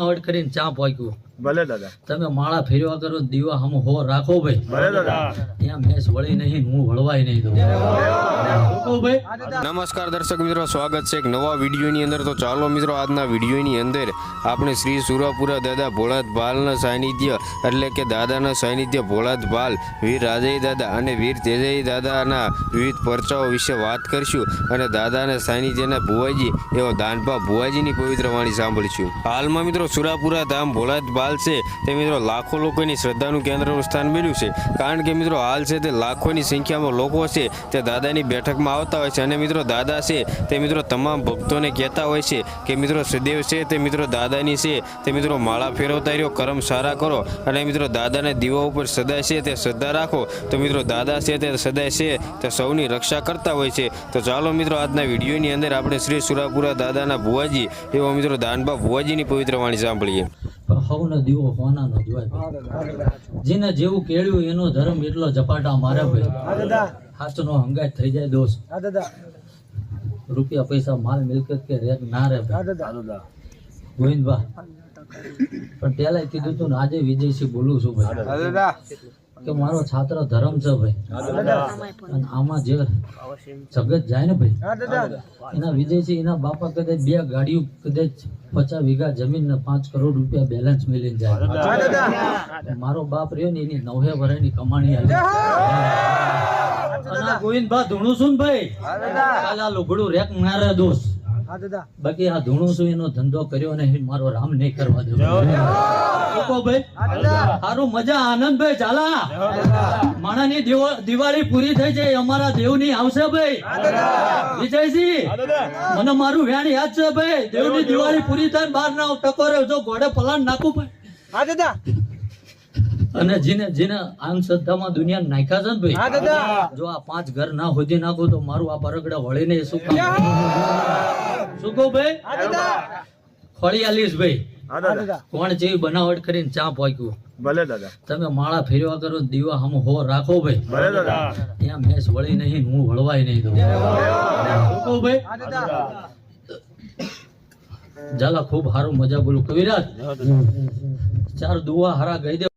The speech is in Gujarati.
આવડ કરીને ચા પોક્યું ભલે દાદા તમે માળા ફેરવા કરો દીવા હમ હો રાખો ભાઈ ભલે દાદા ત્યાં મેસ વળી નહીં હું વળવાય નહીં દઉં નમસ્કાર દર્શક મિત્રો, સ્વાગત છે એક નવા વિડીયોની અંદર. તો ચાલો મિત્રો, આજના વિડીયોની અંદર આપણે શ્રી સુરાપુરા દાદા ભોળાત ભાલના સાનિધ્ય એટલે કે દાદાના સાનિધ્ય ભોળાત ભાલ વીર રાજય દાદા અને વીર તેજય દાદાના વિવિધ પરચાઓ વિશે વાત કરીશું અને દાદાના સાનિધ્યના ભુવાજી એવા દાનભા ભુવાજીની પવિત્ર વાણી સાંભળીશું. હાલમાં મિત્રો સુરાપુરા ધામ ભોળાત ભાલ છે તે મિત્રો લાખો લોકોની શ્રદ્ધાનું કેન્દ્રનું સ્થાન બન્યું છે. કારણ કે મિત્રો હાલ છે તે લાખોની સંખ્યામાં લોકો છે તે દાદાની બેઠકમાં આવતા હોય છે અને મિત્રો દાદા છે તે મિત્રો તમામ ભક્તોને કહેતા હોય છે કે મિત્રો સદૈવ છે તે મિત્રો દાદાની છે તે મિત્રો માળા ફેરવતા રહ્યો, કર્મ સારા કરો અને મિત્રો દાદાને દીવા ઉપર સદાય છે તે શ્રદ્ધા રાખો તો મિત્રો દાદા છે તે સદાય છે તે સૌની રક્ષા કરતા હોય છે. તો ચાલો મિત્રો, આજના વિડીયોની અંદર આપણે શ્રી સુરાપુરા દાદાના ભુવાજી એવા મિત્રો દાનભા ભુવાજીની પવિત્ર વાણી સાંભળીએ. હવનો દીવો હોનાનો જોવાય. જેને જેવું કેળ્યું એનો ધર્મ એટલો ઝપાટા મારે ભાઈ. હાથનો હંગાત થઈ જાય દોસ્ત. રૂપિયા પૈસા માલ મિલકત કે રેક ના રે ગોવિંદભા. પણ પેલા કીધું તું ને આજે વિજયસિંહ બોલું છું ભાઈ કે મારો છાત્ર ધર્મ છે ભાઈ. અને આમાં જે જગત જાય ને ભાઈ એના વિજયસિંહ એના બાપા કદાચ 2 ગાડીઓ કદાચ 50 વીઘા જમીન ને 5 કરોડ રૂપિયા બેલેન્સ મિલીને જાય. મારો બાપ રહ્યો ને એની 9 વર્ષની કમાણી આવી. ગોવિંદભા ધૂણું છું ને ભાઈ કાલે આ લુગડું રેક મારે દોસ્ત. બાકી આ ધૂણું છું એનો ધંધો કર્યો નહીં, મારો રામ નહીં કરવા દો ભાઈ. સારું મજા આનંદ ભાઈ. ચાલા માણાની દિવાળી પૂરી થઈ છે, અમારા દેવની આવશે ભાઈ. વિજયસિંહ મને મારું વેણ યાદ છે ભાઈ. દેવની દિવાળી પૂરી થાય બહાર ના ટકોરે જો ઘોડે પલાણ નાખું ભાઈ. અને જેને અંધશ્રદ્ધામાં દુનિયા નાખ્યા છે ને ભાઈ, જો આ 5 ઘર ના હોજી નાખું તો મારું આ બરગડા વળીને શું કામ શું કહું ભાઈ. ખોળિયાલીસ ભાઈ કોણ જેવી બનાવટ કરીને ચા પોક્યું ભલે દાદા તમે માળા ફેરવા કરો દીવા હમ હો રાખો ભાઈ. ભલે દાદા ત્યાં મેસ વળી નહીં હું વળવાય નહીં દઉં શું કહું ભાઈ. ઝાલા ખૂબ સારું મજા બોલું કવિરાજ 4 દુઆ હારા ગઈ દે